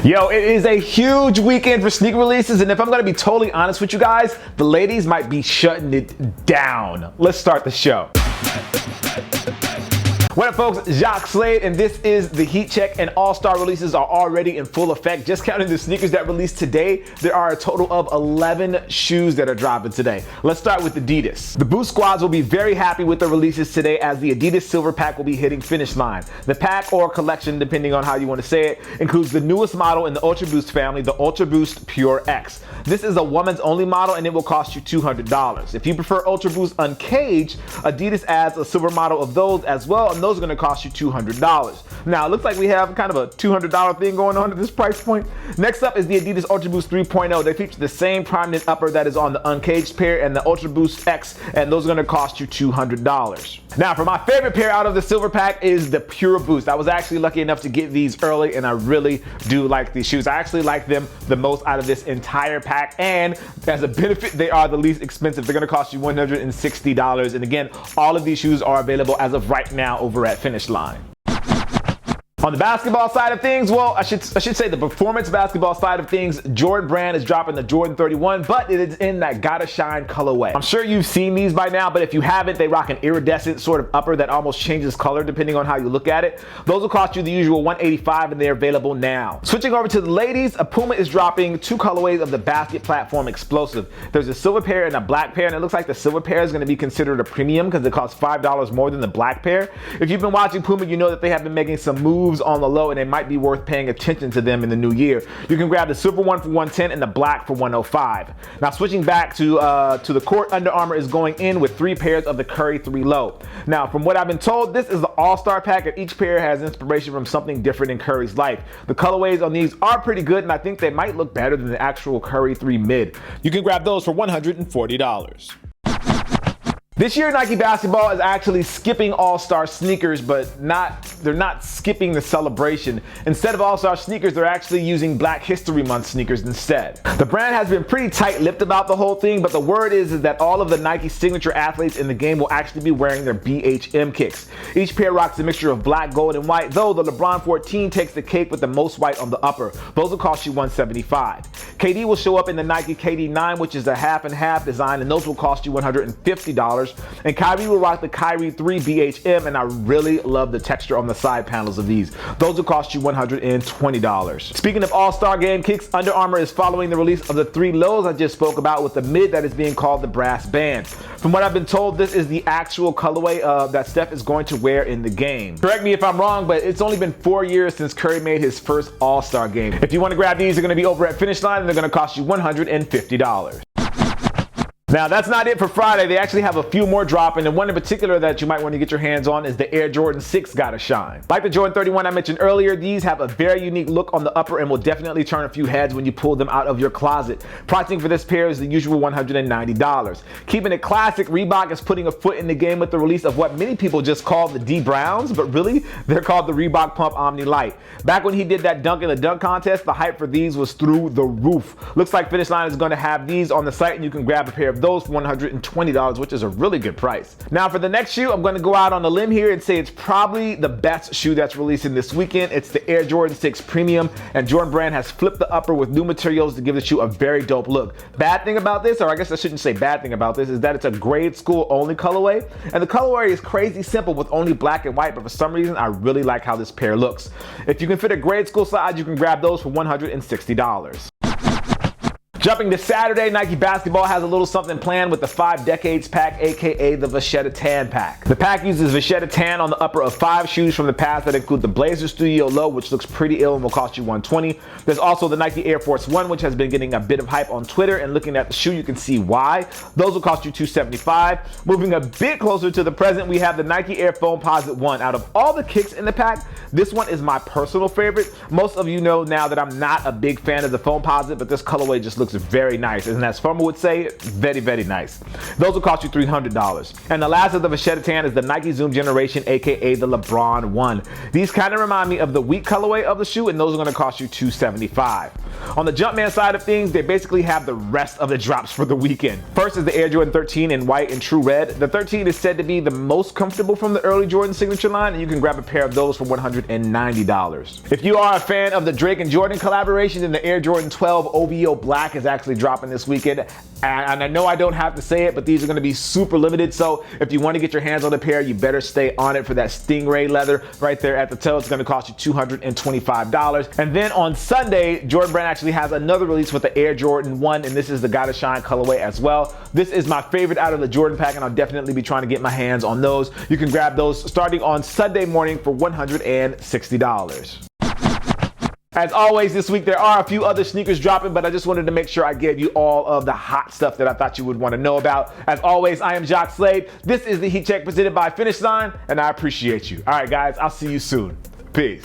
Yo, it is a huge weekend for sneaker releases, and if I'm gonna be totally honest with you guys, the ladies might be shutting it down. Let's start the show. What up, folks? Jacques Slade, and this is the Heat Check, and all-star releases are already in full effect. Just counting the sneakers that released today, there are a total of 11 shoes that are dropping today. Let's start with Adidas. The Boost squads will be very happy with the releases today, as the Adidas Silver Pack will be hitting finish line. The pack, or collection, depending on how you want to say it, includes the newest model in the Ultra Boost family, the Ultra Boost Pure X. This is a woman's only model, and it will cost you $200. If you prefer Ultra Boost Uncaged, Adidas adds a silver model of those as well, and those are going to cost you $200. Now, it looks like we have kind of a $200 thing going on at this price point. Next up is the Adidas Ultra Boost 3.0. They feature the same prime knit upper that is on the Uncaged pair and the Ultra Boost X, and those are going to cost you $200. Now, for my favorite pair out of the silver pack is the Pure Boost. I was actually lucky enough to get these early, and I really do like these shoes. I actually like them the most out of this entire pack, and as a benefit, they are the least expensive. They're going to cost you $160, and again, all of these shoes are available as of right now over at Finish Line. On the basketball side of things, well, I should say the performance basketball side of things, Jordan Brand is dropping the Jordan 31, but it is in that Gotta Shine colorway. I'm sure you've seen these by now, but if you haven't, they rock an iridescent sort of upper that almost changes color depending on how you look at it. Those will cost you the usual $185, and they're available now. Switching over to the ladies, Puma is dropping two colorways of the Basket Platform Explosive. There's a silver pair and a black pair, and it looks like the silver pair is going to be considered a premium because it costs $5 more than the black pair. If you've been watching Puma, you know that they have been making some moves on the low, and it might be worth paying attention to them in the new year. You can grab the silver one for $110 and the black for $105. Now, switching back to the court, Under Armour is going in with 3 pairs of the Curry 3 Low. Now, from what I've been told, this is the all-star pack, and each pair has inspiration from something different in Curry's life. The colorways on these are pretty good, and I think they might look better than the actual Curry 3 Mid. You can grab those for $140. This year, Nike Basketball is actually skipping All-Star sneakers, but they're not skipping the celebration. Instead of All-Star sneakers, they're actually using Black History Month sneakers instead. The brand has been pretty tight-lipped about the whole thing, but the word is that all of the Nike signature athletes in the game will actually be wearing their BHM kicks. Each pair rocks a mixture of black, gold, and white, though the LeBron 14 takes the cake with the most white on the upper. Those will cost you $175. KD will show up in the Nike KD 9, which is a half and half design, and those will cost you $150. And Kyrie will rock the Kyrie 3 BHM, and I really love the texture on the side panels of these. Those will cost you $120. Speaking of all-star game kicks, Under Armour is following the release of the 3 lows I just spoke about with the mid that is being called the Brass Band. From what I've been told, this is the actual colorway that Steph is going to wear in the game. Correct me if I'm wrong, but it's only been 4 years since Curry made his first all-star game. If you want to grab these, they're going to be over at Finish Line, and they're going to cost you $150. Now, that's not it for Friday. They actually have a few more dropping, and one in particular that you might want to get your hands on is the Air Jordan 6 Gotta Shine. Like the Jordan 31 I mentioned earlier, these have a very unique look on the upper and will definitely turn a few heads when you pull them out of your closet. Pricing for this pair is the usual $190. Keeping it classic, Reebok is putting a foot in the game with the release of what many people just call the D Browns, but really, they're called the Reebok Pump Omni Light. Back when he did that dunk in the dunk contest, the hype for these was through the roof. Looks like Finish Line is going to have these on the site, and you can grab a pair of those for $120, which is a really good price. Now, for the next shoe, I'm going to go out on a limb here and say it's probably the best shoe that's releasing this weekend. It's the Air Jordan 6 Premium, and Jordan Brand has flipped the upper with new materials to give the shoe a very dope look. Bad thing about this, or I guess I shouldn't say bad thing about this, is that it's a grade school only colorway, and the colorway is crazy simple with only black and white, but for some reason, I really like how this pair looks. If you can fit a grade school size, you can grab those for $160. Jumping to Saturday, Nike Basketball has a little something planned with the 5 Decades pack, aka the Vachetta Tan pack. The pack uses Vachetta Tan on the upper of 5 shoes from the past that include the Blazer Studio Low, which looks pretty ill and will cost you $120. There's also the Nike Air Force 1, which has been getting a bit of hype on Twitter, and looking at the shoe, you can see why. Those will cost you $275. Moving a bit closer to the present, we have the Nike Air Foamposite 1. Out of all the kicks in the pack, this one is my personal favorite. Most of you know now that I'm not a big fan of the Foamposite, but this colorway just looks very nice, and as Firma would say, very, very nice. Those will cost you $300. And the last of the Vachetta Tan is the Nike Zoom Generation, aka the LeBron 1. These kind of remind me of the wheat colorway of the shoe, and those are going to cost you $275. On the Jumpman side of things, they basically have the rest of the drops for the weekend. First is the Air Jordan 13 in white and true red. The 13 is said to be the most comfortable from the early Jordan signature line, and you can grab a pair of those for $190. If you are a fan of the Drake and Jordan collaboration, then the Air Jordan 12 OVO Black is actually dropping this weekend. And I know I don't have to say it, but these are going to be super limited. So if you want to get your hands on a pair, you better stay on it for that stingray leather right there at the toe. It's going to cost you $225. And then on Sunday, Jordan Brand actually has another release with the Air Jordan 1, and this is the Gotta Shine colorway as well. This is my favorite out of the Jordan pack, and I'll definitely be trying to get my hands on those. You can grab those starting on Sunday morning for $160. As always, this week there are a few other sneakers dropping, but I just wanted to make sure I gave you all of the hot stuff that I thought you would want to know about. As always, I am Jacques Slade. This is the Heat Check presented by Finish Line, and I appreciate you. All right, guys, I'll see you soon. Peace.